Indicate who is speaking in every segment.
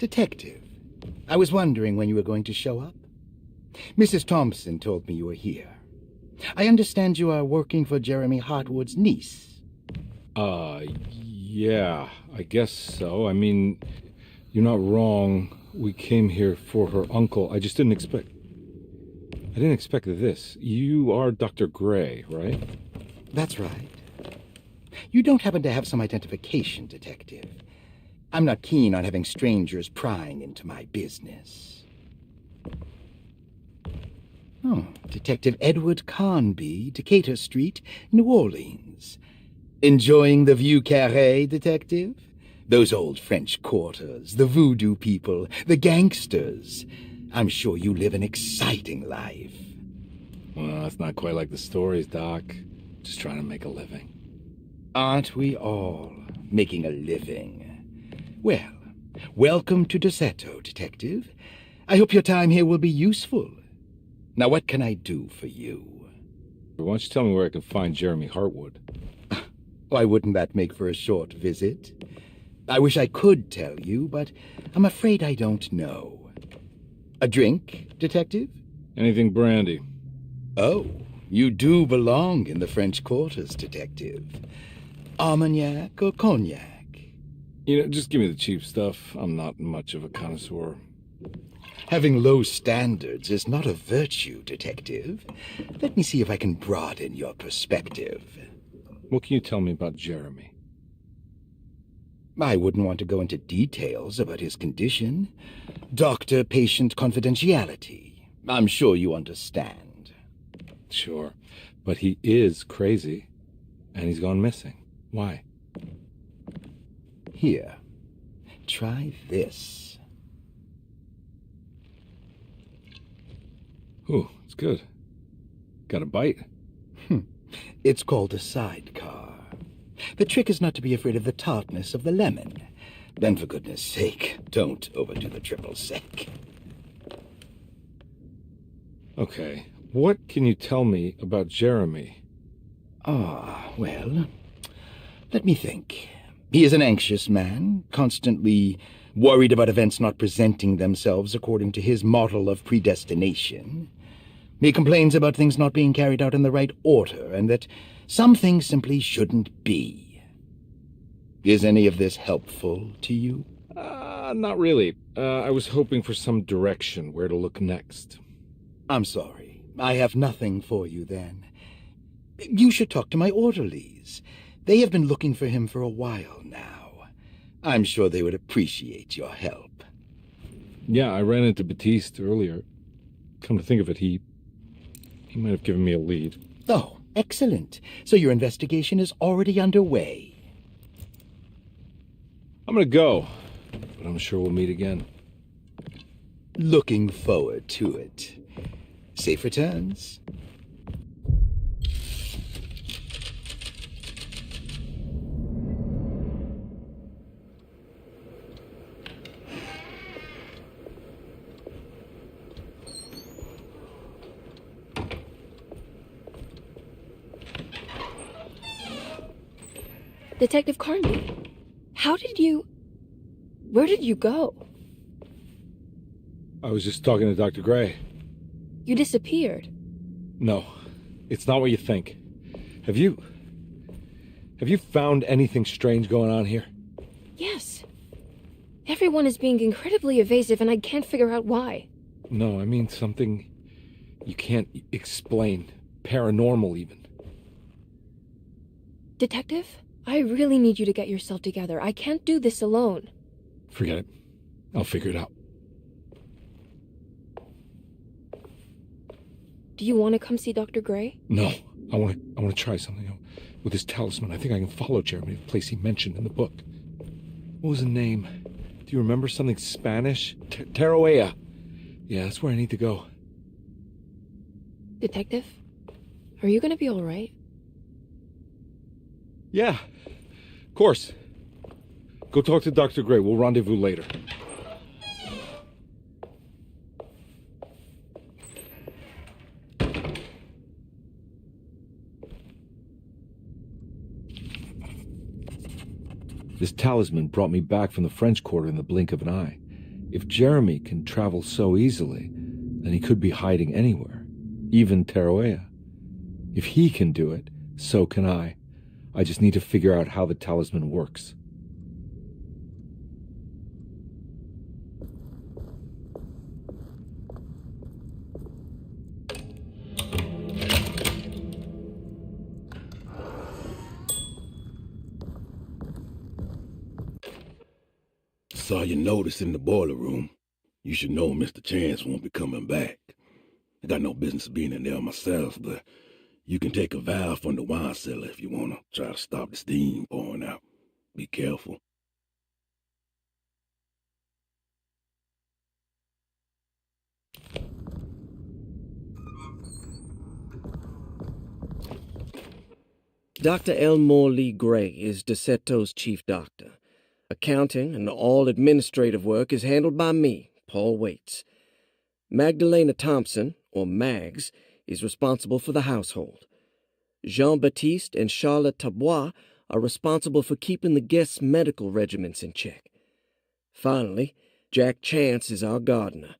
Speaker 1: Detective, I was wondering when you were going to show up. Mrs. Thompson told me you were here. I understand you are working for Jeremy Hartwood's niece.
Speaker 2: Yeah, I guess so. I mean, you're not wrong. We came here for her uncle. I didn't expect this. You are Dr. Gray, right?
Speaker 1: That's right. You don't happen to have some identification, Detective. I'm not keen on having strangers prying into my business. Oh, Detective Edward Carnby, Decatur Street, New Orleans. Enjoying the Vieux Carré, Detective? Those old French quarters, the voodoo people, the gangsters. I'm sure you live an exciting life.
Speaker 2: Well, it's not quite like the stories, Doc. Just trying to make a living.
Speaker 1: Aren't we all making a living? Well, welcome to Derceto, Detective. I hope your time here will be useful. Now, what can I do for you?
Speaker 2: Why don't you tell me where I can find Jeremy Hartwood?
Speaker 1: Why wouldn't that make for a short visit? I wish I could tell you, but I'm afraid I don't know. A drink, Detective?
Speaker 2: Anything brandy.
Speaker 1: Oh, you do belong in the French quarters, Detective. Armagnac or cognac?
Speaker 2: Just give me the cheap stuff. I'm not much of a connoisseur.
Speaker 1: Having low standards is not a virtue, Detective. Let me see if I can broaden your perspective.
Speaker 2: What can you tell me about Jeremy?
Speaker 1: I wouldn't want to go into details about his condition. Doctor-patient confidentiality. I'm sure you understand.
Speaker 2: Sure, but he is crazy, and he's gone missing. Why?
Speaker 1: Here, try this.
Speaker 2: Ooh, it's good. Got a bite?
Speaker 1: It's called a sidecar. The trick is not to be afraid of the tartness of the lemon. Then, for goodness sake, don't overdo the triple sec.
Speaker 2: Okay, what can you tell me about Jeremy?
Speaker 1: Well, let me think. He is an anxious man, constantly worried about events not presenting themselves according to his model of predestination. He complains about things not being carried out in the right order, and that some things simply shouldn't be. Is any of this helpful to you?
Speaker 2: Not really. I was hoping for some direction where to look next.
Speaker 1: I'm sorry. I have nothing for you then. You should talk to my orderlies. They have been looking for him for a while now. I'm sure they would appreciate your help.
Speaker 2: Yeah, I ran into Batiste earlier. Come to think of it, he might have given me a lead.
Speaker 1: Oh, excellent. So your investigation is already underway.
Speaker 2: I'm gonna go, but I'm sure we'll meet again.
Speaker 1: Looking forward to it. Safe returns.
Speaker 3: Detective Carnby, where did you go?
Speaker 2: I was just talking to Dr. Gray.
Speaker 3: You disappeared.
Speaker 2: No, it's not what you think. Have you found anything strange going on here?
Speaker 3: Yes. Everyone is being incredibly evasive and I can't figure out why.
Speaker 2: No, I mean something you can't explain. Paranormal, even.
Speaker 3: Detective, I really need you to get yourself together. I can't do this alone.
Speaker 2: Forget it. I'll figure it out.
Speaker 3: Do you want to come see Dr. Gray?
Speaker 2: No, I want to try something. With this talisman, I think I can follow Jeremy to the place he mentioned in the book. What was the name? Do you remember something Spanish? Heya. Yeah, that's where I need to go.
Speaker 3: Detective, are you going to be all right?
Speaker 2: Yeah, of course. Go talk to Dr. Gray. We'll rendezvous later. This talisman brought me back from the French Quarter in the blink of an eye. If Jeremy can travel so easily, then he could be hiding anywhere, even Teroea. If he can do it, so can I. I just need to figure out how the talisman works.
Speaker 4: Saw your notice in the boiler room. You should know Mr. Chance won't be coming back. I got no business being in there myself, but you can take a valve from the wine cellar if you want to try to stop the steam pouring out. Be careful.
Speaker 5: Dr. Elmore Lee Gray is Derceto's chief doctor. Accounting and all administrative work is handled by me, Paul Waits. Magdalena Thompson, or Mags, is responsible for the household. Jean-Baptiste and Charlotte Tabois are responsible for keeping the guests' medical regimens in check. Finally, Jack Chance is our gardener,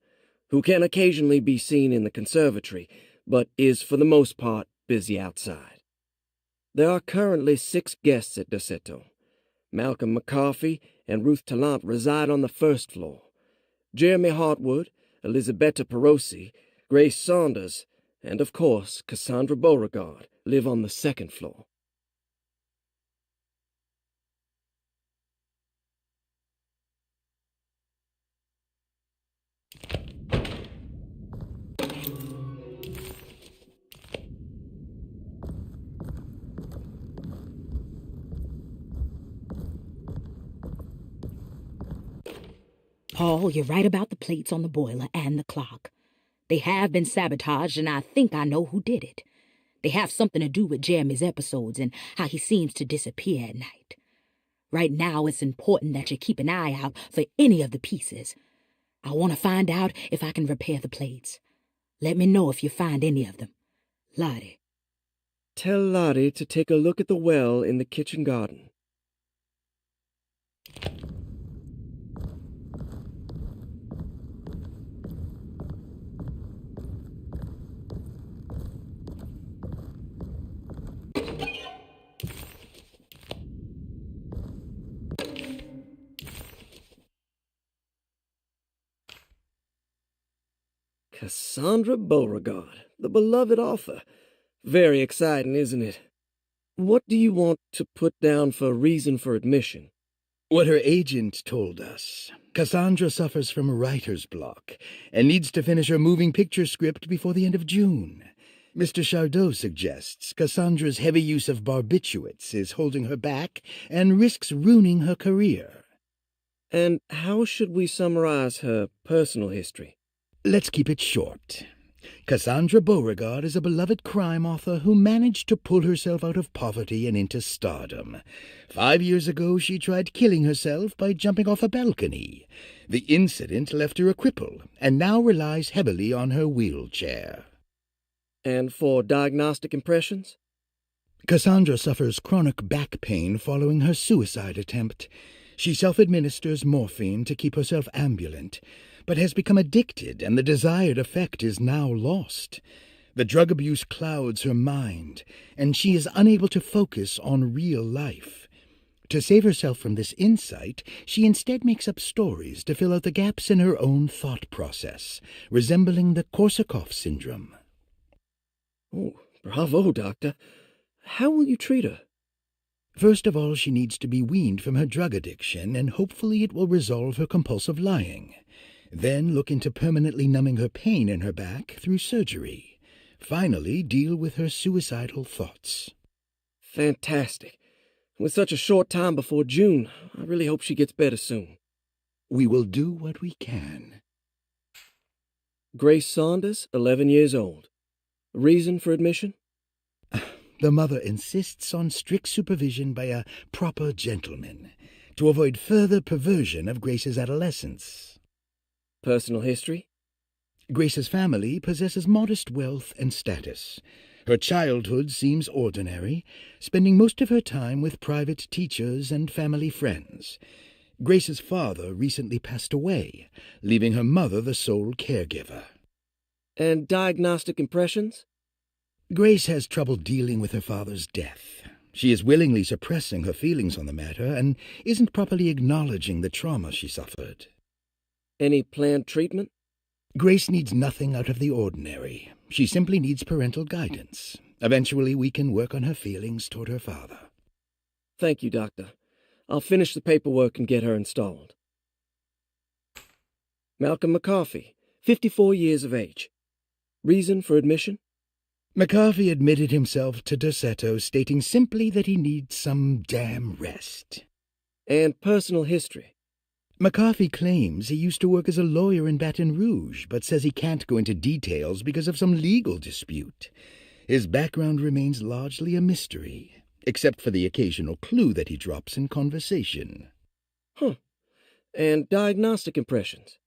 Speaker 5: who can occasionally be seen in the conservatory, but is for the most part busy outside. There are currently 6 guests at Derceto. Malcolm McCarthy and Ruth Tallant reside on the first floor. Jeremy Hartwood, Elisabetta Perosi, Grace Saunders, and of course Cassandra Beauregard live on the second floor.
Speaker 6: Paul, you're right about the plates on the boiler and the clock. They have been sabotaged, and I think I know who did it. They have something to do with Jeremy's episodes and how he seems to disappear at night. Right now, it's important that you keep an eye out for any of the pieces. I want to find out if I can repair the plates. Let me know if you find any of them. Lottie.
Speaker 5: Tell Lottie to take a look at the well in the kitchen garden. Cassandra Beauregard, the beloved author. Very exciting, isn't it? What do you want to put down for reason for admission?
Speaker 1: What her agent told us. Cassandra suffers from writer's block and needs to finish her moving picture script before the end of June. Mr. Chardot suggests Cassandra's heavy use of barbiturates is holding her back and risks ruining her career.
Speaker 5: And how should we summarize her personal history?
Speaker 1: Let's keep it short. Cassandra Beauregard is a beloved crime author who managed to pull herself out of poverty and into stardom. 5 years ago, she tried killing herself by jumping off a balcony. The incident left her a cripple, and now relies heavily on her wheelchair.
Speaker 5: And for diagnostic impressions?
Speaker 1: Cassandra suffers chronic back pain following her suicide attempt. She self-administers morphine to keep herself ambulant, but has become addicted, and the desired effect is now lost. The drug abuse clouds her mind, and she is unable to focus on real life. To save herself from this insight, she instead makes up stories to fill out the gaps in her own thought process, resembling the Korsakoff syndrome.
Speaker 5: Oh, bravo, Doctor. How will you treat her?
Speaker 1: First of all, she needs to be weaned from her drug addiction, and hopefully it will resolve her compulsive lying. Then look into permanently numbing her pain in her back through surgery. Finally, deal with her suicidal thoughts.
Speaker 5: Fantastic. With such a short time before June, I really hope she gets better soon.
Speaker 1: We will do what we can.
Speaker 5: Grace Saunders, 11 years old. Reason for admission?
Speaker 1: The mother insists on strict supervision by a proper gentleman to avoid further perversion of Grace's adolescence.
Speaker 5: Personal history?
Speaker 1: Grace's family possesses modest wealth and status. Her childhood seems ordinary, spending most of her time with private teachers and family friends. Grace's father recently passed away, leaving her mother the sole caregiver.
Speaker 5: And diagnostic impressions?
Speaker 1: Grace has trouble dealing with her father's death. She is willingly suppressing her feelings on the matter and isn't properly acknowledging the trauma she suffered.
Speaker 5: Any planned treatment?
Speaker 1: Grace needs nothing out of the ordinary. She simply needs parental guidance. Eventually, we can work on her feelings toward her father.
Speaker 5: Thank you, Doctor. I'll finish the paperwork and get her installed. Malcolm McCarthy, 54 years of age. Reason for admission?
Speaker 1: McCarthy admitted himself to Derceto, stating simply that he needs some damn rest.
Speaker 5: And personal history?
Speaker 1: McCarthy claims he used to work as a lawyer in Baton Rouge, but says he can't go into details because of some legal dispute. His background remains largely a mystery, except for the occasional clue that he drops in conversation.
Speaker 5: Huh. And diagnostic impressions?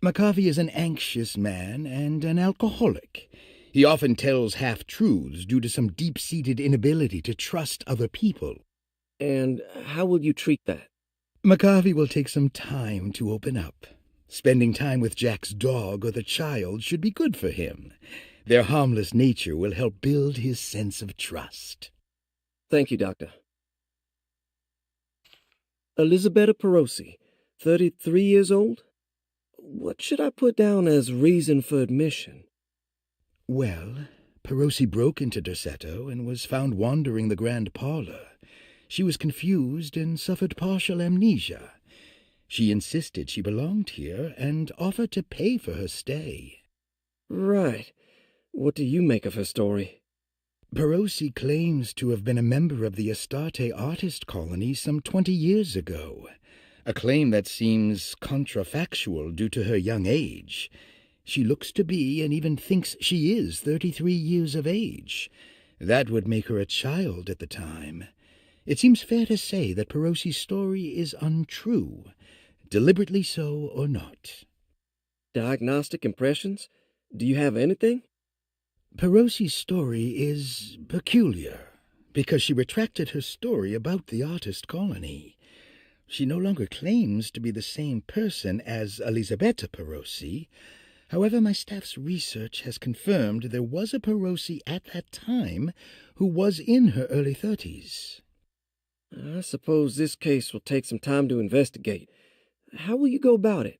Speaker 1: McCarthy is an anxious man and an alcoholic. He often tells half-truths due to some deep-seated inability to trust other people.
Speaker 5: And how will you treat that?
Speaker 1: McCarthy will take some time to open up. Spending time with Jack's dog or the child should be good for him. Their harmless nature will help build his sense of trust.
Speaker 5: Thank you, Doctor. Elisabetta Perosi, 33 years old? What should I put down as reason for admission?
Speaker 1: Well, Perosi broke into Derceto and was found wandering the grand parlor. She was confused and suffered partial amnesia. She insisted she belonged here and offered to pay for her stay.
Speaker 5: Right. What do you make of her story?
Speaker 1: Perosi claims to have been a member of the Astarte artist colony some 20 years ago, a claim that seems contrafactual due to her young age. She looks to be and even thinks she is 33 years of age. That would make her a child at the time. It seems fair to say that Perosi's story is untrue, deliberately so or not.
Speaker 5: Diagnostic impressions? Do you have anything?
Speaker 1: Perosi's story is peculiar, because she retracted her story about the artist colony. She no longer claims to be the same person as Elisabetta Perosi. However, my staff's research has confirmed there was a Perosi at that time who was in her early 30s.
Speaker 5: I suppose this case will take some time to investigate. How will you go about it?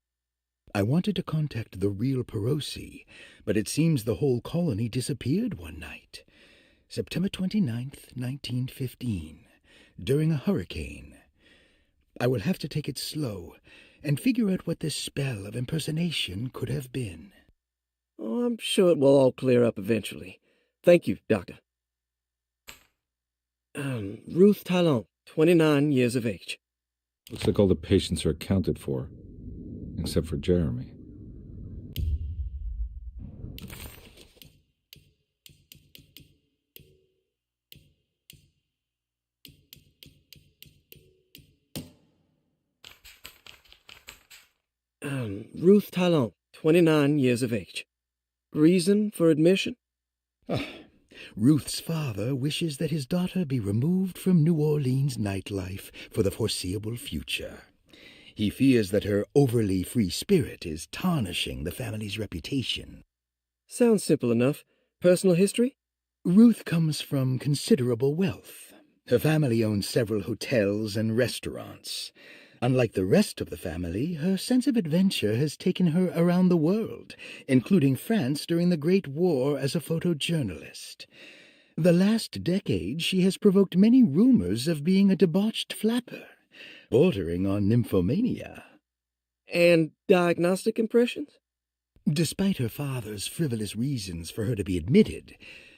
Speaker 1: I wanted to contact the real Perosi, but it seems the whole colony disappeared one night, September 29th, 1915, during a hurricane. I will have to take it slow and figure out what this spell of impersonation could have been.
Speaker 5: Oh, I'm sure it will all clear up eventually. Thank you, Doctor. Ruth Talon, 29 years of age.
Speaker 2: Looks like all the patients are accounted for, except for Jeremy.
Speaker 5: Ruth Talon, 29 years of age. Reason for admission?
Speaker 1: Ruth's father wishes that his daughter be removed from New Orleans nightlife for the foreseeable future. He fears that her overly free spirit is tarnishing the family's reputation.
Speaker 5: Sounds simple enough. Personal history?
Speaker 1: Ruth comes from considerable wealth. Her family owns several hotels and restaurants. Unlike the rest of the family, her sense of adventure has taken her around the world, including France during the Great War as a photojournalist. The last decade, she has provoked many rumors of being a debauched flapper, bordering on nymphomania.
Speaker 5: And diagnostic impressions?
Speaker 1: Despite her father's frivolous reasons for her to be admitted,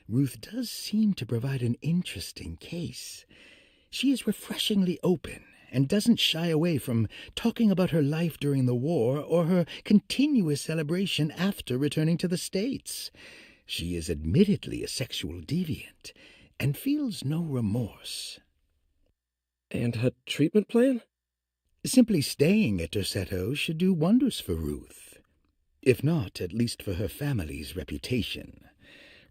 Speaker 1: Ruth does seem to provide an interesting case. She is refreshingly open and doesn't shy away from talking about her life during the war or her continuous celebration after returning to the States. She is admittedly a sexual deviant and feels no remorse.
Speaker 5: And her treatment plan?
Speaker 1: Simply staying at Derceto should do wonders for Ruth. If not, at least for her family's reputation.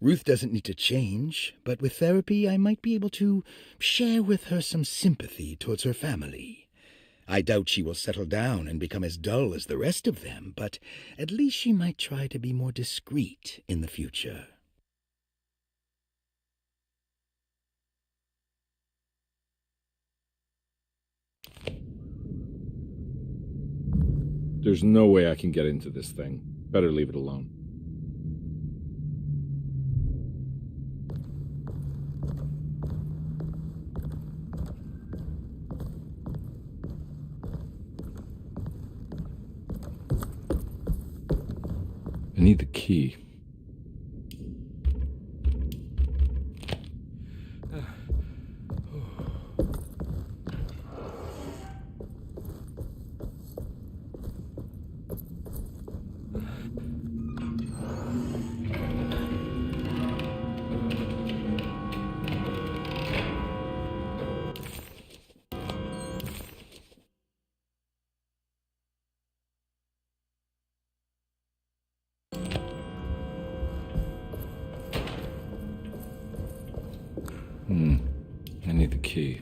Speaker 1: Ruth doesn't need to change, but with therapy I might be able to share with her some sympathy towards her family. I doubt she will settle down and become as dull as the rest of them, but at least she might try to be more discreet in the future.
Speaker 2: There's no way I can get into this thing. Better leave it alone. I need the key. I need the key.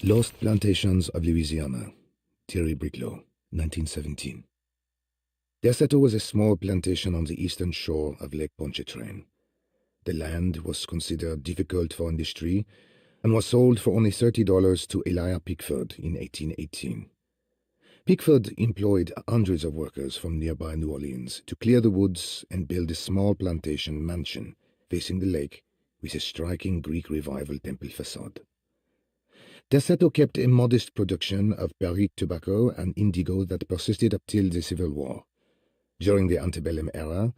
Speaker 7: Lost Plantations of Louisiana, Thierry Briclot, 1917. Derceto was a small plantation on the eastern shore of Lake Pontchartrain. The land was considered difficult for industry and was sold for only $30 to Elijah Pickford in 1818. Pickford employed hundreds of workers from nearby New Orleans to clear the woods and build a small plantation mansion facing the lake with a striking Greek Revival temple facade. Derceto kept a modest production of Perique tobacco and indigo that persisted up till the Civil War. During the antebellum era,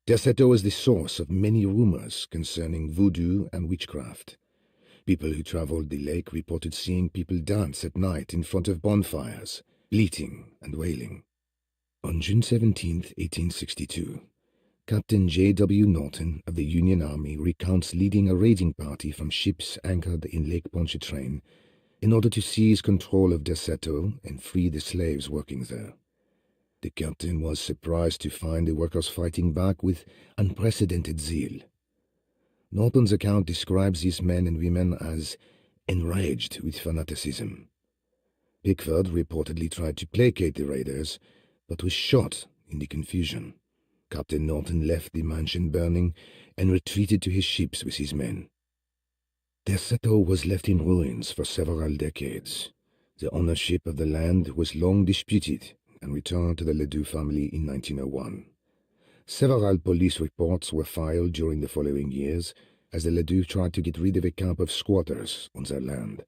Speaker 7: Derceto was the source of many rumors concerning voodoo and witchcraft. People who traveled the lake reported seeing people dance at night in front of bonfires, bleating and wailing. On June 17, 1862, Captain J.W. Norton of the Union Army recounts leading a raiding party from ships anchored in Lake Pontchartrain in order to seize control of Derceto and free the slaves working there. The captain was surprised to find the workers fighting back with unprecedented zeal. Norton's account describes these men and women as enraged with fanaticism. Pickford reportedly tried to placate the raiders, but was shot in the confusion. Captain Norton left the mansion burning and retreated to his ships with his men. Derceto was left in ruins for several decades. The ownership of the land was long disputed and returned to the Ledoux family in 1901. Several police reports were filed during the following years as the Ledoux tried to get rid of a camp of squatters on their land.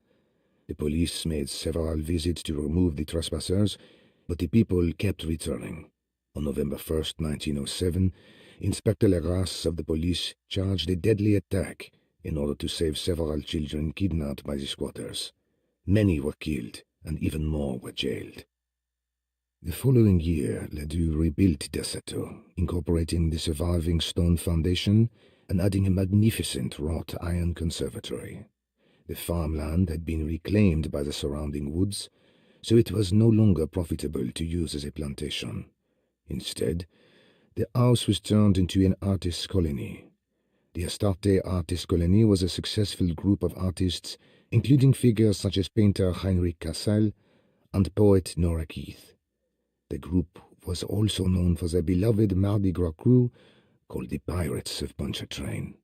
Speaker 7: The police made several visits to remove the trespassers, but the people kept returning. On November 1st, 1907, Inspector Leras of the police charged a deadly attack in order to save several children kidnapped by the squatters. Many were killed, and even more were jailed. The following year, Ledoux rebuilt Derceto, incorporating the surviving stone foundation and adding a magnificent wrought iron conservatory. The farmland had been reclaimed by the surrounding woods, so it was no longer profitable to use as a plantation. Instead, the house was turned into an artist's colony. The Astarte Artist Colony was a successful group of artists, including figures such as painter Heinrich Cassel and poet Nora Keith. The group was also known for their beloved Mardi Gras crew, called the Pirates of Pontchartrain.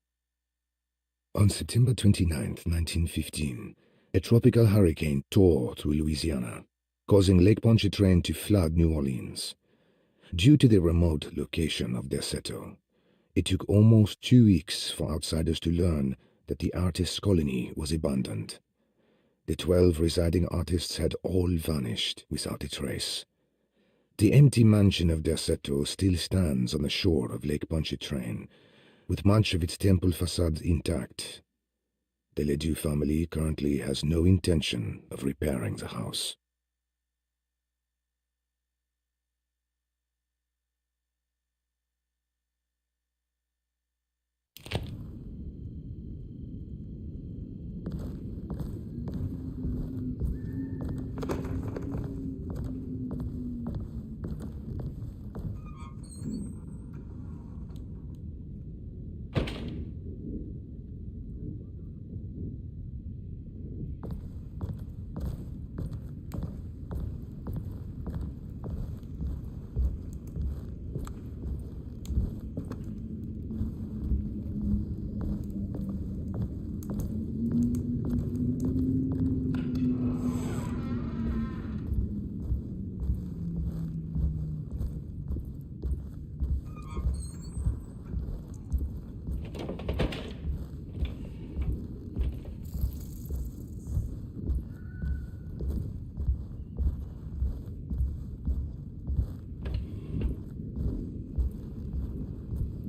Speaker 7: On September 29, 1915, a tropical hurricane tore through Louisiana, causing Lake Pontchartrain to flood New Orleans. Due to the remote location of Derceto, it took almost 2 weeks for outsiders to learn that the artist's colony was abandoned. The 12 residing artists had all vanished without a trace. The empty mansion of Derceto still stands on the shore of Lake Pontchartrain, with much of its temple facade intact. The Ledoux family currently has no intention of repairing the house.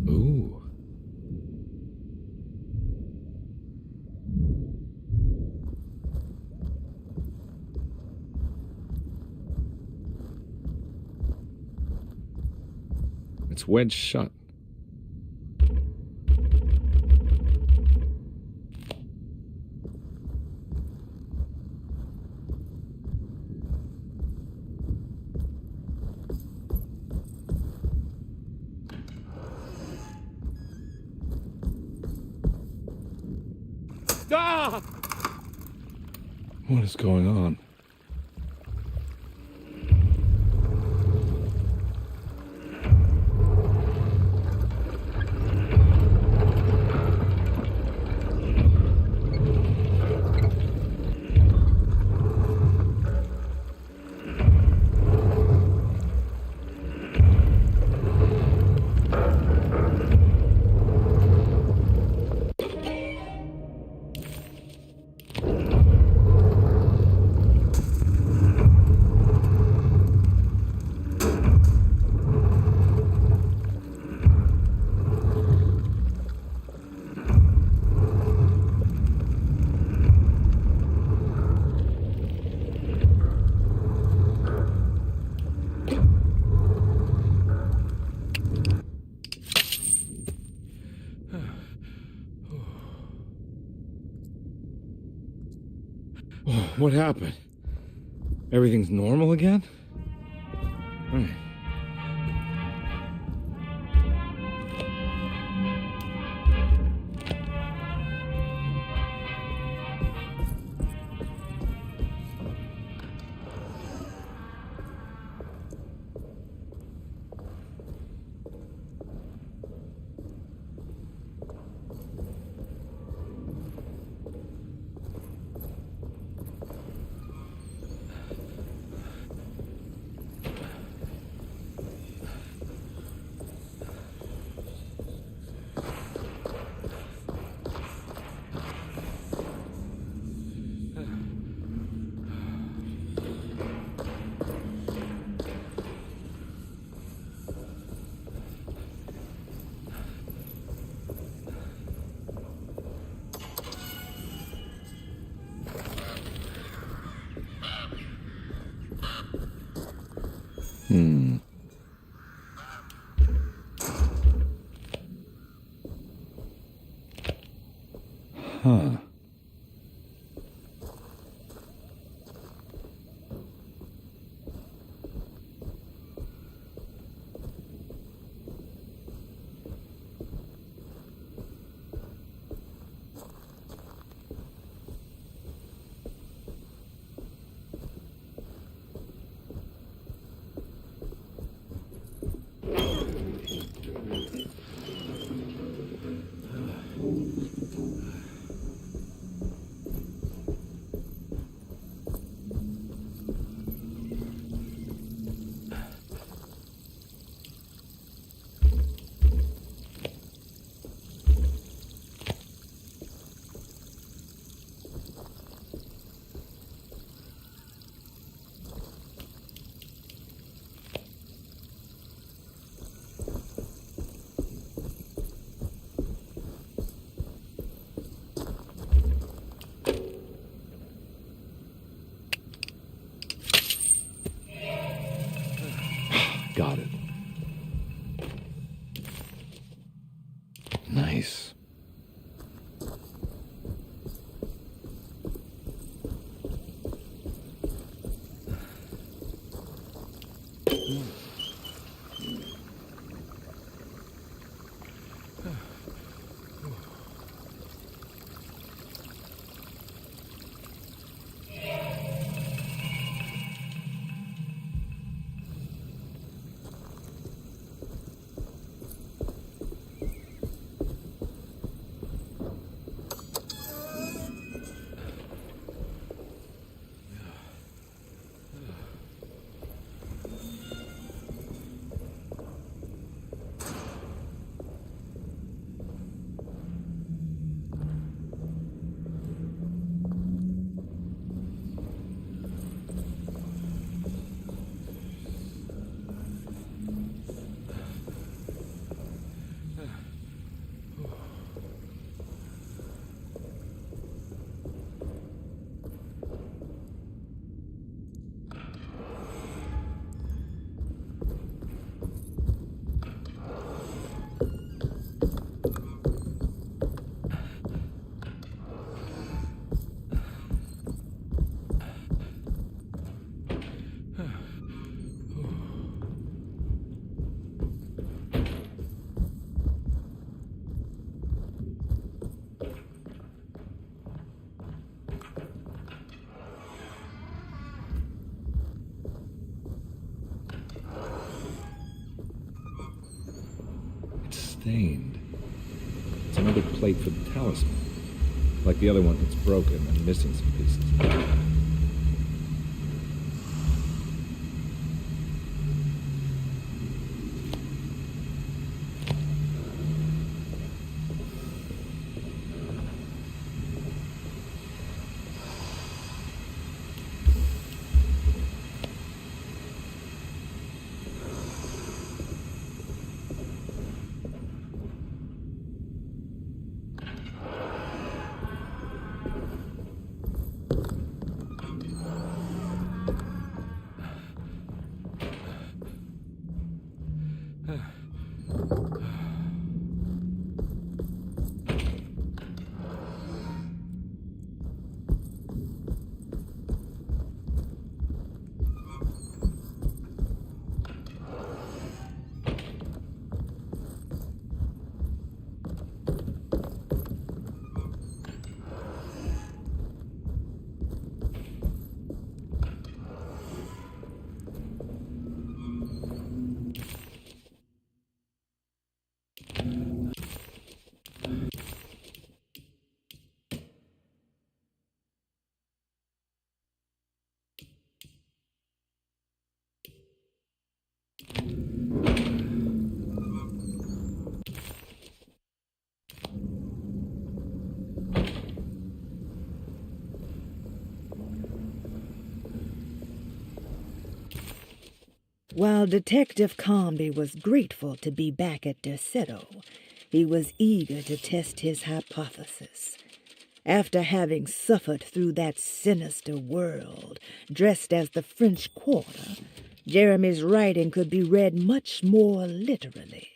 Speaker 2: Ooh. It's wedged shut. Ah! What is going on? What happened? Everything's normal again? Right. Huh. Nice. Stained. It's another plate for the talisman. Like the other one that's broken and missing some pieces.
Speaker 8: While Detective Carnby was grateful to be back at Derceto, he was eager to test his hypothesis. After having suffered through that sinister world, dressed as the French Quarter, Jeremy's writing could be read much more literally.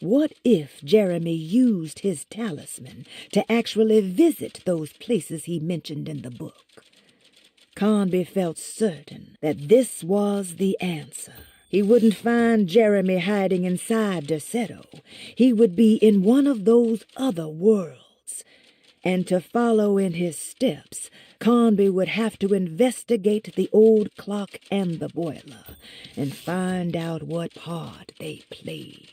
Speaker 8: What if Jeremy used his talisman to actually visit those places he mentioned in the book? Carnby felt certain that this was the answer. He wouldn't find Jeremy hiding inside Derceto. He would be in one of those other worlds. And to follow in his steps, Carnby would have to investigate the old clock and the boiler and find out what part they played.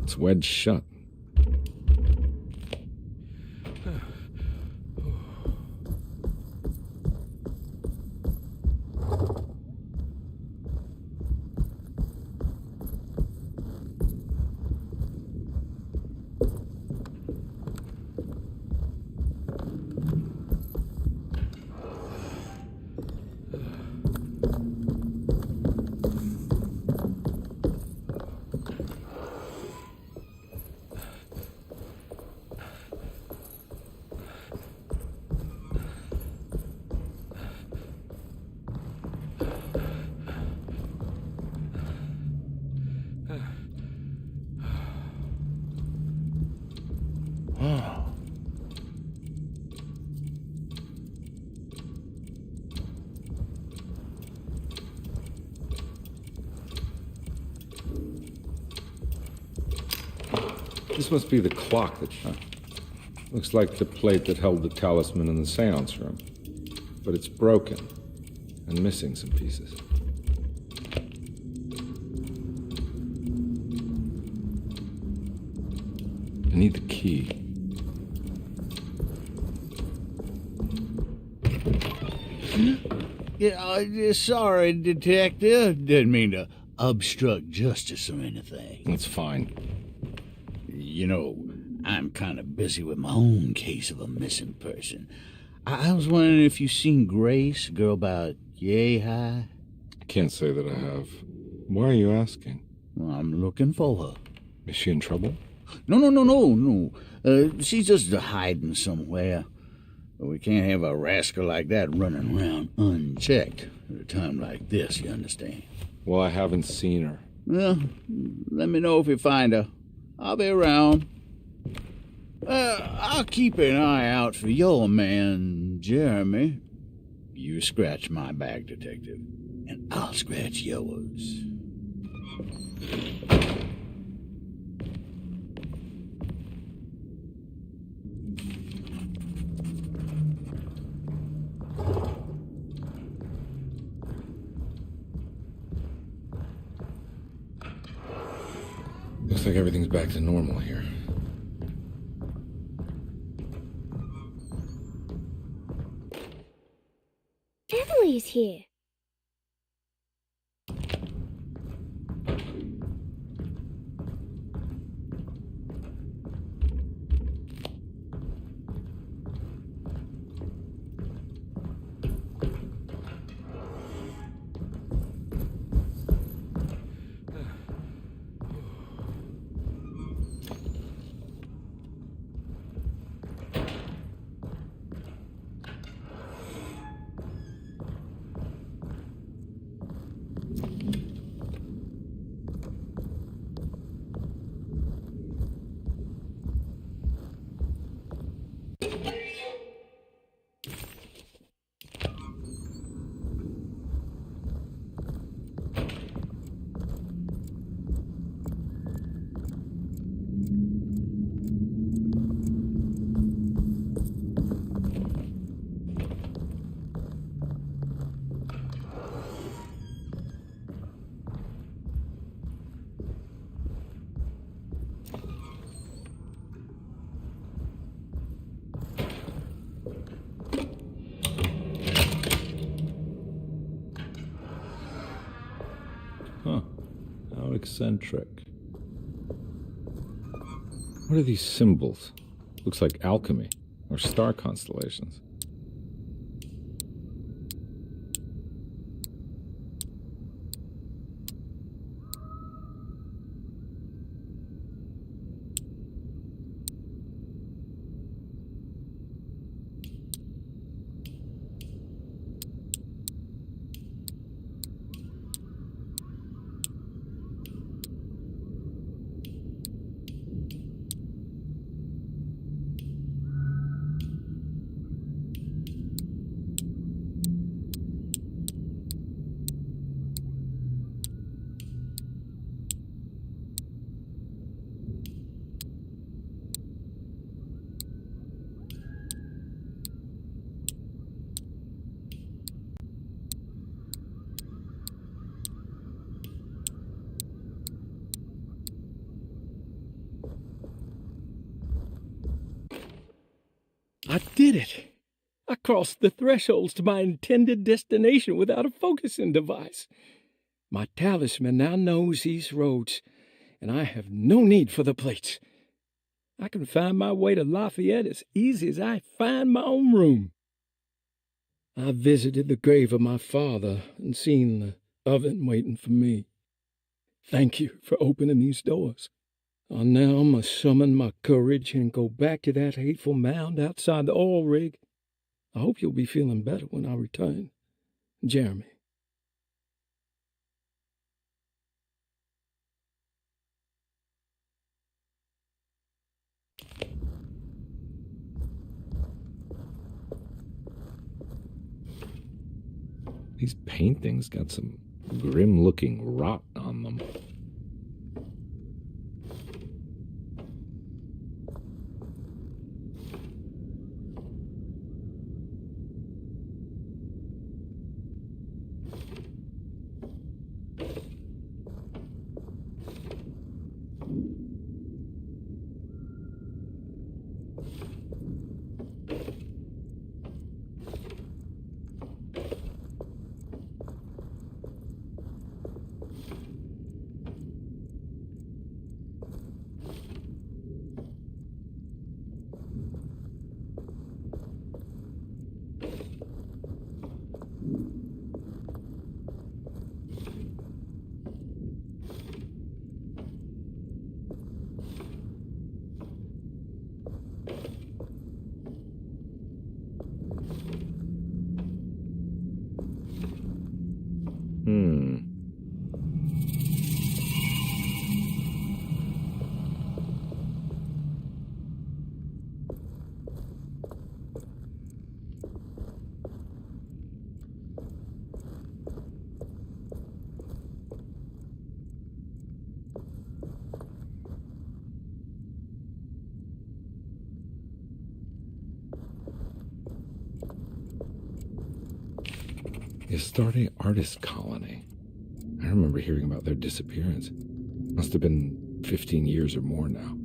Speaker 2: It's wedged shut. This must be the clock that... looks like the plate that held the talisman in the seance room. But it's broken and missing some pieces. I need the key.
Speaker 9: Yeah, sorry, Detective. Didn't mean to obstruct justice or anything.
Speaker 2: It's fine.
Speaker 9: You know, I'm kind of busy with my own case of a missing person. I was wondering if you've seen Grace, a girl about yay high?
Speaker 2: I can't say that I have. Why are you asking?
Speaker 9: Well, I'm looking for her.
Speaker 2: Is she in trouble?
Speaker 9: No. She's just hiding somewhere. We can't have a rascal like that running around unchecked at a time like this, you understand?
Speaker 2: Well, I haven't seen her.
Speaker 9: Well, let me know if you find her. I'll be around. I'll keep an eye out for your man, Jeremy. You scratch my back, Detective, and I'll scratch yours.
Speaker 2: Looks like everything's back to normal here.
Speaker 3: Emily's here.
Speaker 2: Eccentric. What are these symbols? Looks like alchemy or star constellations.
Speaker 5: I did it! I crossed the thresholds to my intended destination without a focusing device. My talisman now knows these roads, and I have no need for the plates. I can find my way to Lafayette as easy as I find my own room. I visited the grave of my father and seen the oven waiting for me. Thank you for opening these doors. I now must summon my courage and go back to that hateful mound outside the oil rig. I hope you'll be feeling better when I return. Jeremy.
Speaker 2: These paintings got some grim-looking rot on them. The Astarte Artist Colony. I remember hearing about their disappearance. Must have been 15 years or more now.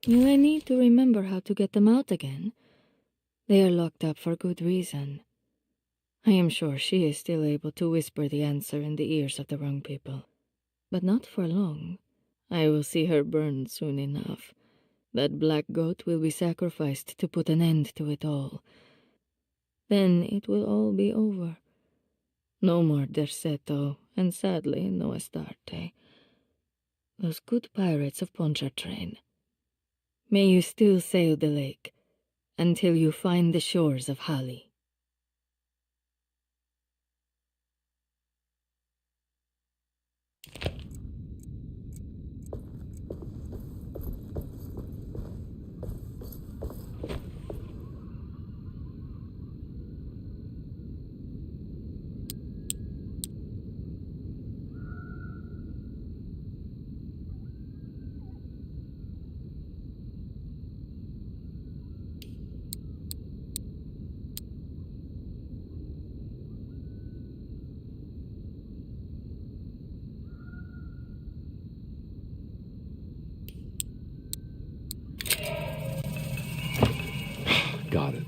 Speaker 3: Will I need to remember how to get them out again? They are locked up for good reason. I am sure she is still able to whisper the answer in the ears of the wrong people. But not for long. I will see her burned soon enough. That black goat will be sacrificed to put an end to it all. Then it will all be over. No more Derceto, and sadly no Astarte. Those good pirates of Pontchartrain. May you still sail the lake, until you find the shores of Hali.
Speaker 2: Got it.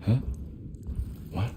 Speaker 2: Huh? What?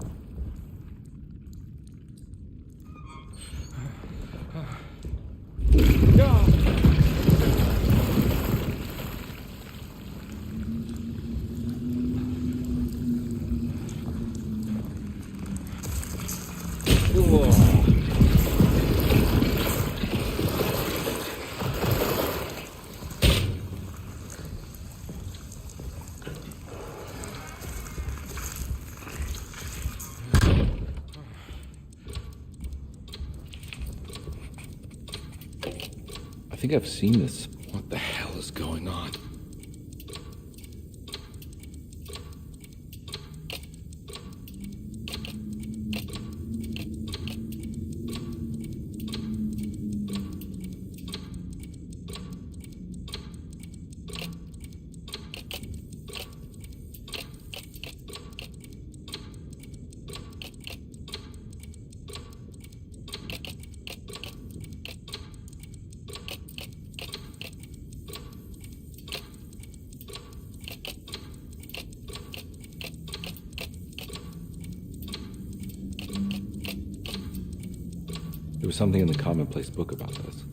Speaker 2: I think I've seen this. What the hell is going on? There was something in the commonplace book about this.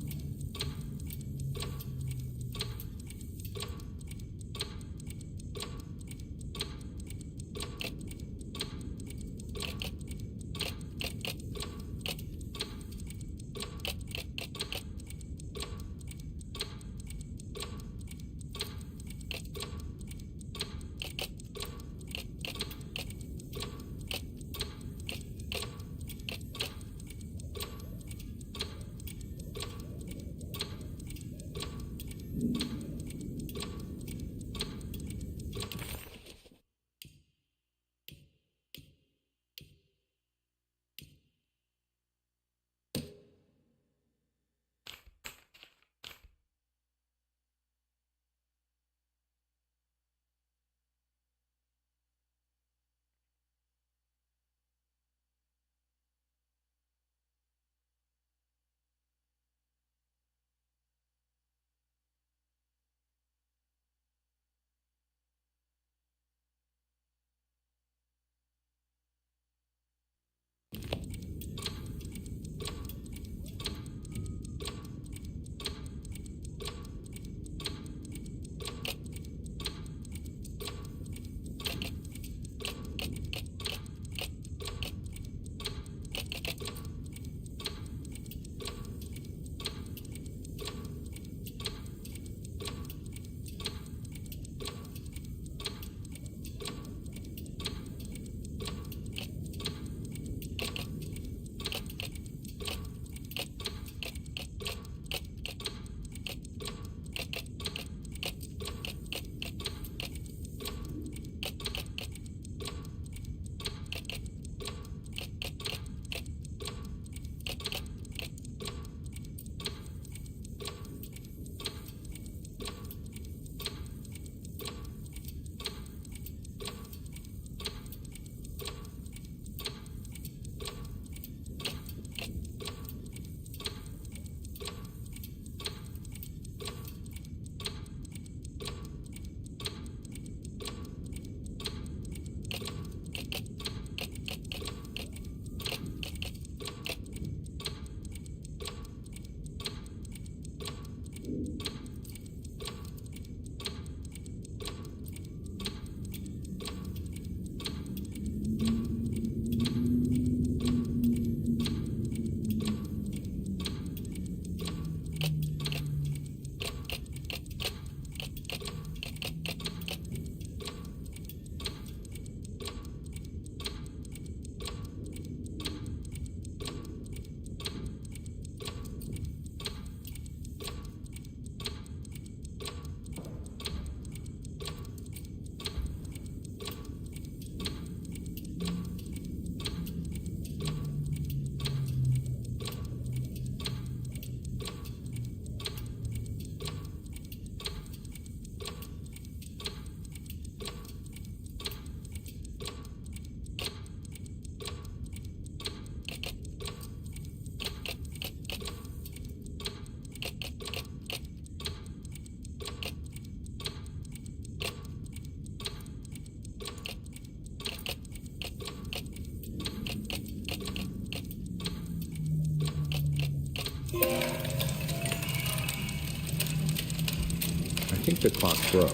Speaker 2: think the clock broke.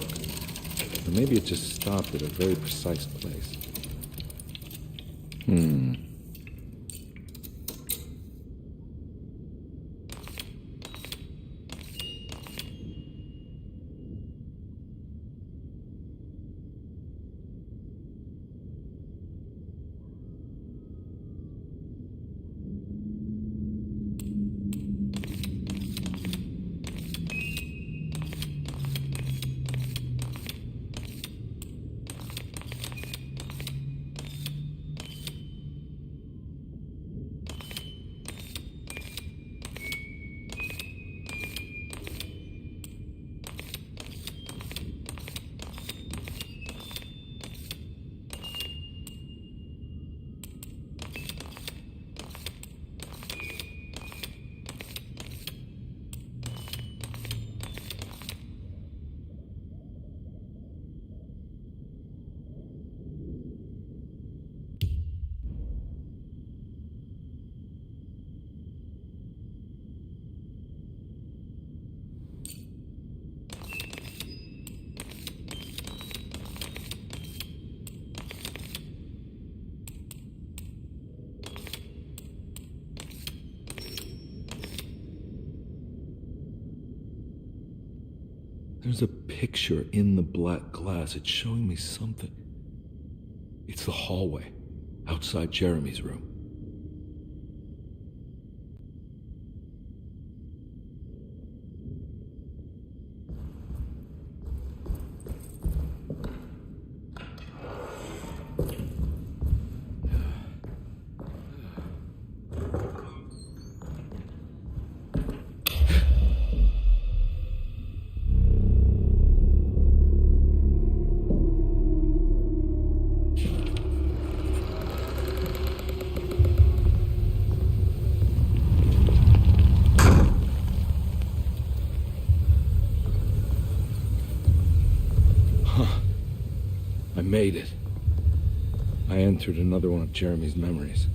Speaker 2: Or maybe it just stopped at a very precise place. There's a picture in the black glass. It's showing me something. It's the hallway outside Jeremy's room. I made it. I entered another one of Jeremy's memories.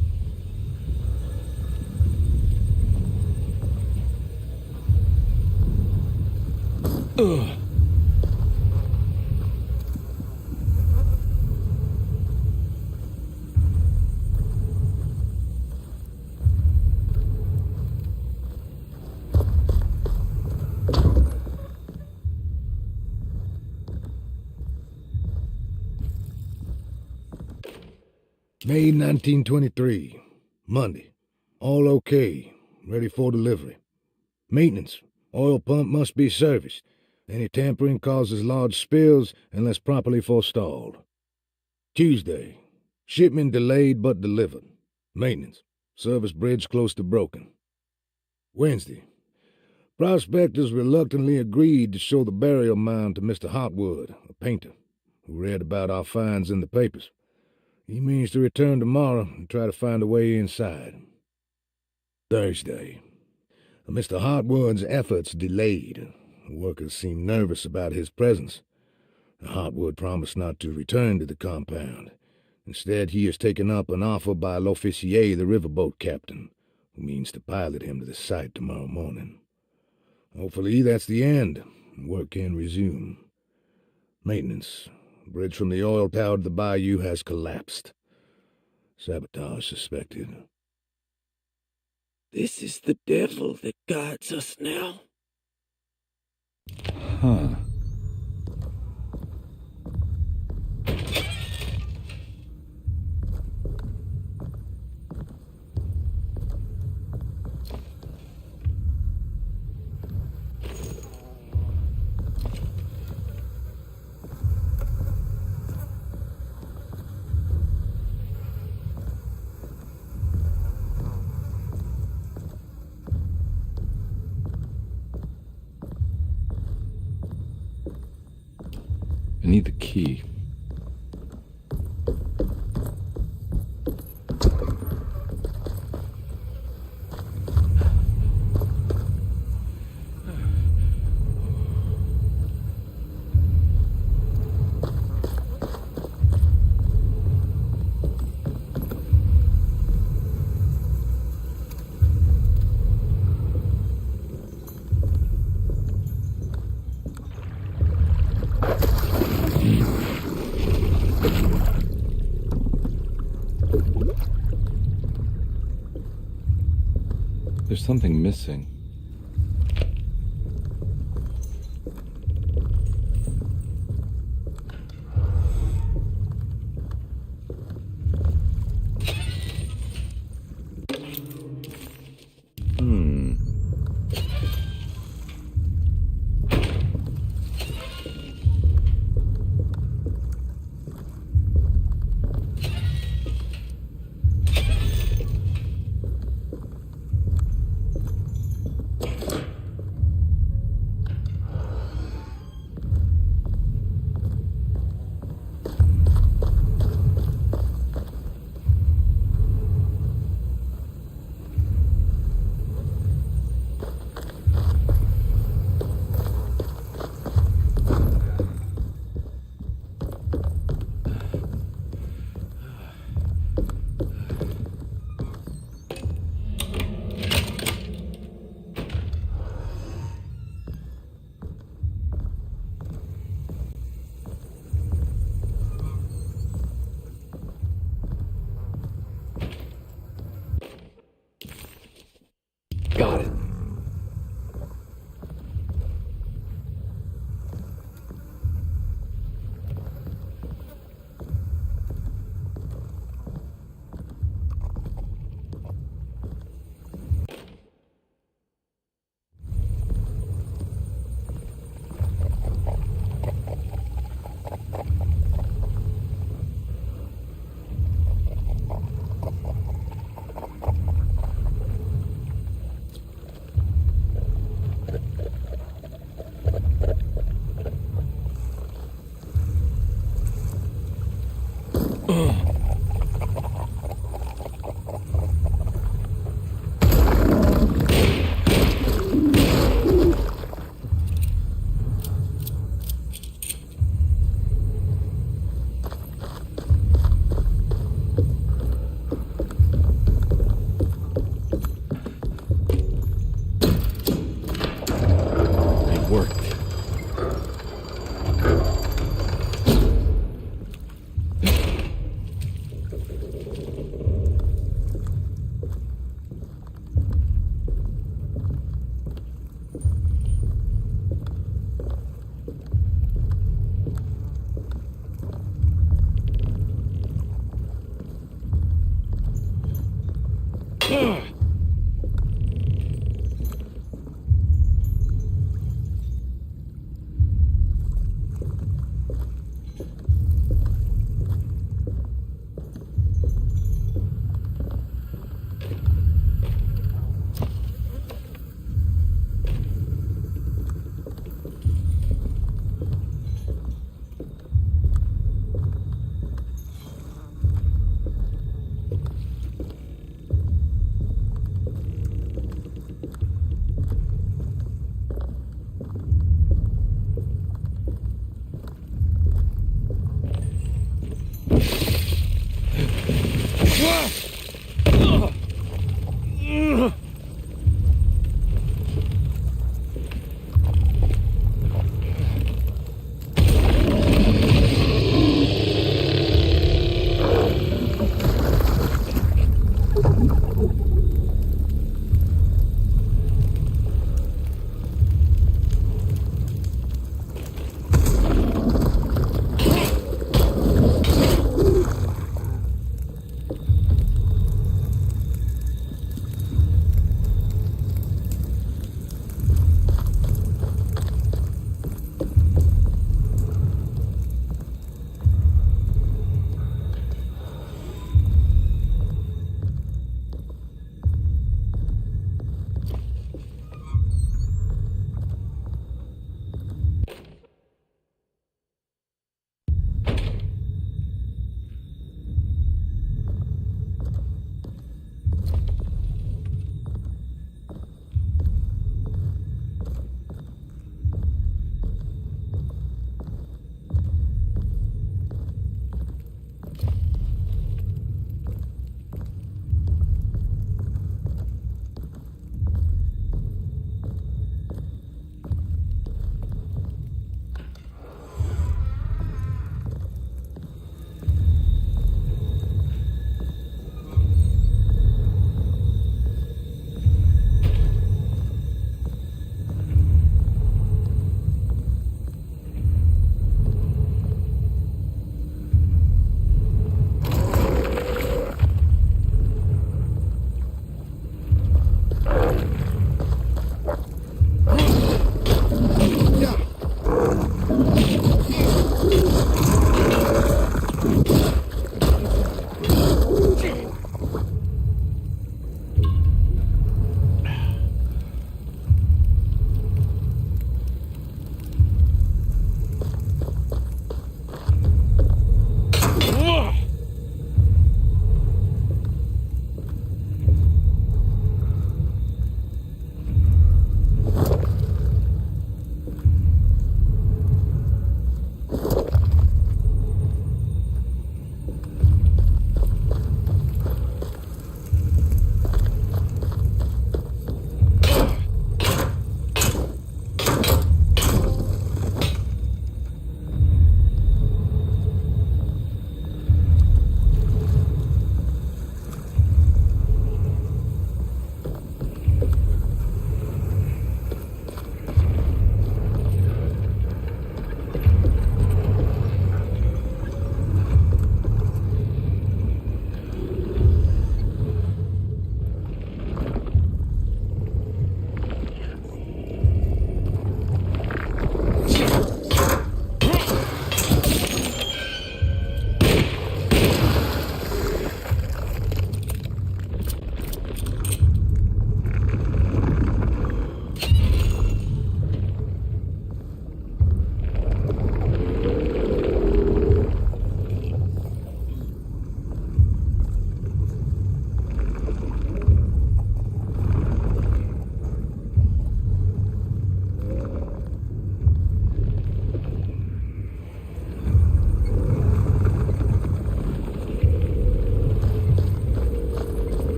Speaker 2: Ugh.
Speaker 7: May 1923, Monday. All okay, ready for delivery. Maintenance. Oil pump must be serviced. Any tampering causes large spills unless properly forestalled. Tuesday. Shipment delayed but delivered. Maintenance. Service bridge close to broken. Wednesday. Prospectors reluctantly agreed to show the burial mound to Mr. Hartwood, a painter, who read about our finds in the papers. He means to return tomorrow and try to find a way inside. Thursday. Mr. Hartwood's efforts delayed. The workers seemed nervous about his presence. Hartwood promised not to return to the compound. Instead, he has taken up an offer by l'officier, the riverboat captain, who means to pilot him to the site tomorrow morning. Hopefully that's the end, and work can resume. Maintenance. Bridge from the oil tower to the bayou has collapsed. Sabotage suspected.
Speaker 5: This is the devil that guides us now.
Speaker 2: Huh. I need the key. There's something missing.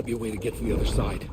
Speaker 2: be a way to get to the other side.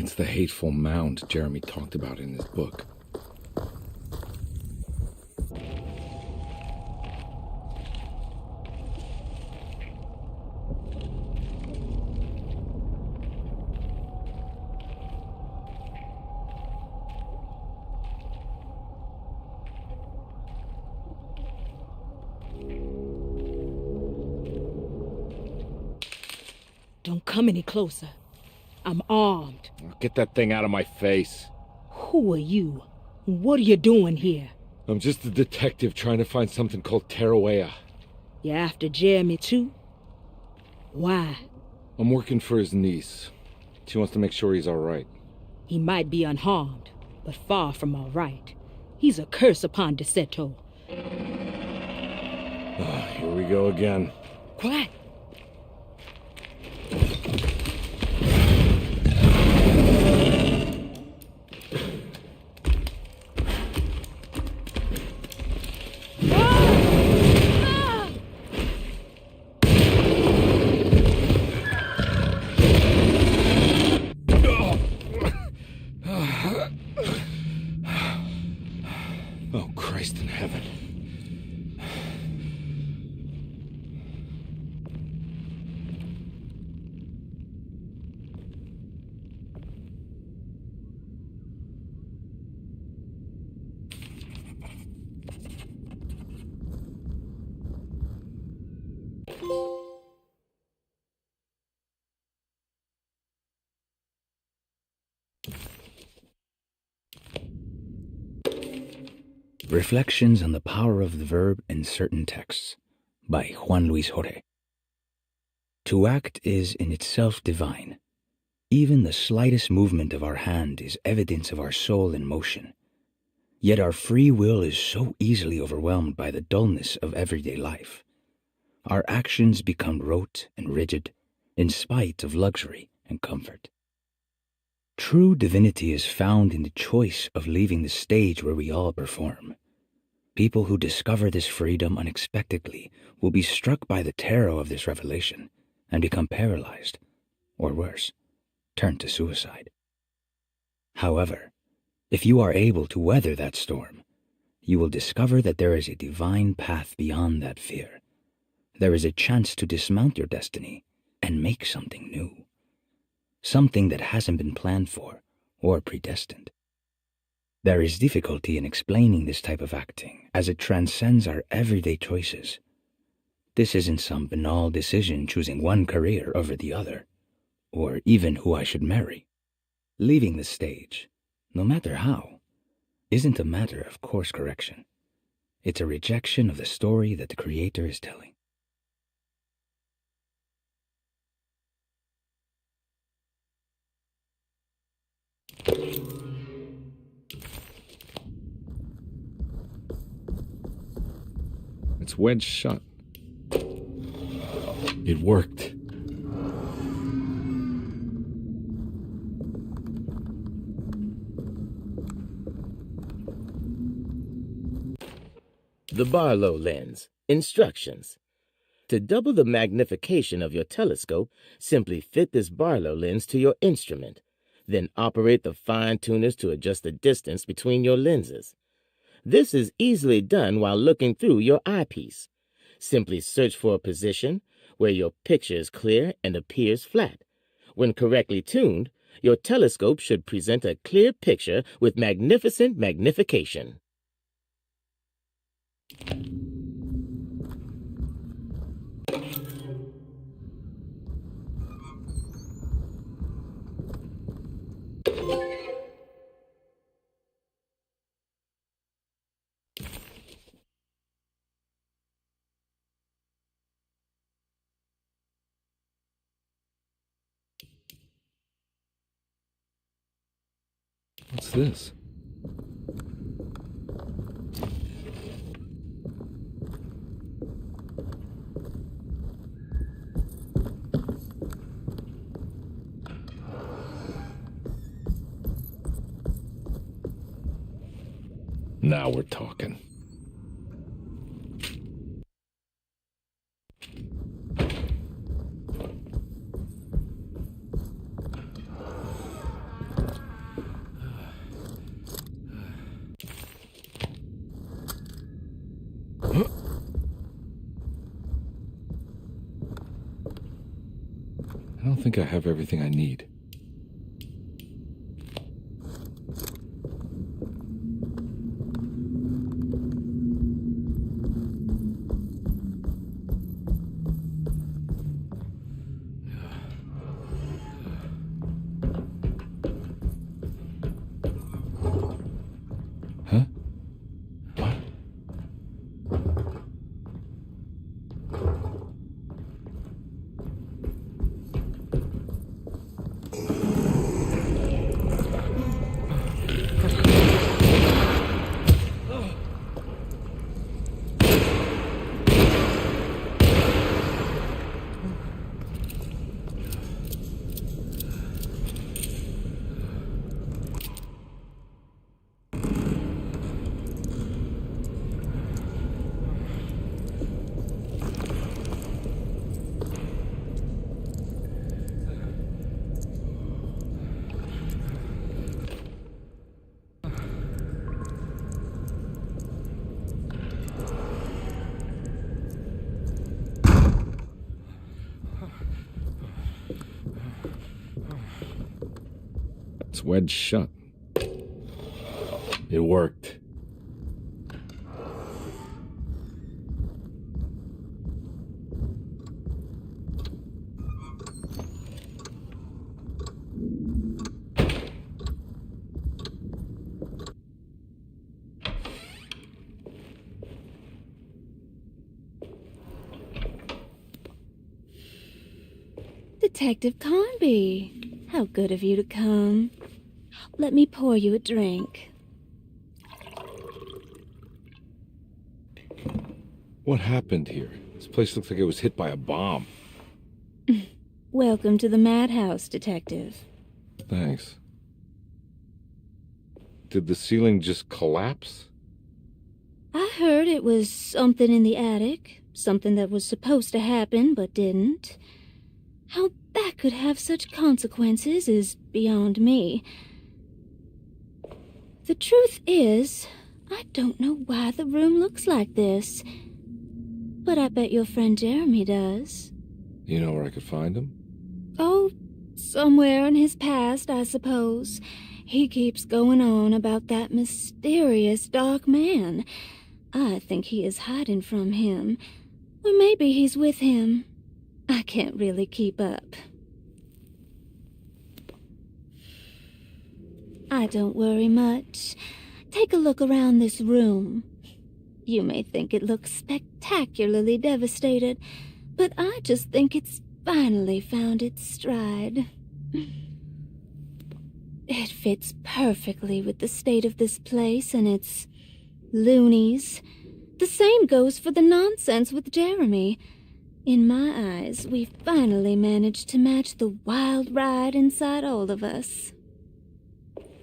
Speaker 2: It's the hateful mound Jeremy talked about in his book.
Speaker 6: Don't come any closer. I'm armed.
Speaker 2: Get that thing out of my face.
Speaker 6: Who are you? What are you doing here?
Speaker 2: I'm just a detective trying to find something called Terawea.
Speaker 6: You after Jeremy too? Why?
Speaker 2: I'm working for his niece. She wants to make sure he's all right.
Speaker 6: He might be unharmed, but far from all right. He's a curse upon Derceto.
Speaker 2: Here we go again.
Speaker 6: Quiet.
Speaker 2: Oh, Christ in heaven.
Speaker 1: Reflections on the Power of the Verb in Certain Texts by Juan Luis Jorge. To act is in itself divine. Even the slightest movement of our hand is evidence of our soul in motion. Yet our free will is so easily overwhelmed by the dullness of everyday life. Our actions become rote and rigid, in spite of luxury and comfort. True divinity is found in the choice of leaving the stage where we all perform. People who discover this freedom unexpectedly will be struck by the terror of this revelation and become paralyzed, or worse, turn to suicide. However, if you are able to weather that storm, you will discover that there is a divine path beyond that fear. There is a chance to dismount your destiny and make something new. Something that hasn't been planned for or predestined. There is difficulty in explaining this type of acting as it transcends our everyday choices. This isn't some banal decision choosing one career over the other, or even who I should marry. Leaving the stage, no matter how, isn't a matter of course correction. It's a rejection of the story that the Creator is telling.
Speaker 2: It's wedged shut. It worked.
Speaker 10: The Barlow lens. Instructions. To double the magnification of your telescope, simply fit this Barlow lens to your instrument. Then operate the fine-tuners to adjust the distance between your lenses. This is easily done while looking through your eyepiece. Simply search for a position where your picture is clear and appears flat. When correctly tuned, your telescope should present a clear picture with magnificent magnification.
Speaker 2: What's this? Now we're talking. don't think I have everything I need. Huh? What? It's wedged shut. It worked.
Speaker 3: Detective Carnby, how good of you to come. Let me pour you a drink.
Speaker 2: What happened here? This place looks like it was hit by a bomb.
Speaker 3: Welcome to the madhouse, Detective.
Speaker 2: Thanks. Did the ceiling just collapse?
Speaker 3: I heard it was something in the attic, something that was supposed to happen but didn't. How that could have such consequences is beyond me. The truth is, I don't know why the room looks like this. But I bet your friend Jeremy does.
Speaker 2: You know where I could find him?
Speaker 3: Oh, somewhere in his past, I suppose. He keeps going on about that mysterious dark man. I think he is hiding from him. Or maybe he's with him. I can't really keep up. I don't worry much. Take a look around this room. You may think it looks spectacularly devastated, but I just think it's finally found its stride. It fits perfectly with the state of this place and its loonies. The same goes for the nonsense with Jeremy. In my eyes, we've finally managed to match the wild ride inside all of us.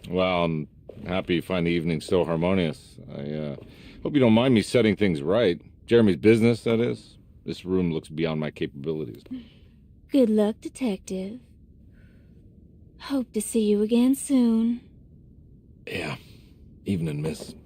Speaker 2: Well, I'm happy you find the evening so harmonious. I hope you don't mind me setting things right. Jeremy's business, that is. This room looks beyond my capabilities.
Speaker 3: Good luck, Detective. Hope to see you again soon.
Speaker 2: Yeah. Evening, miss.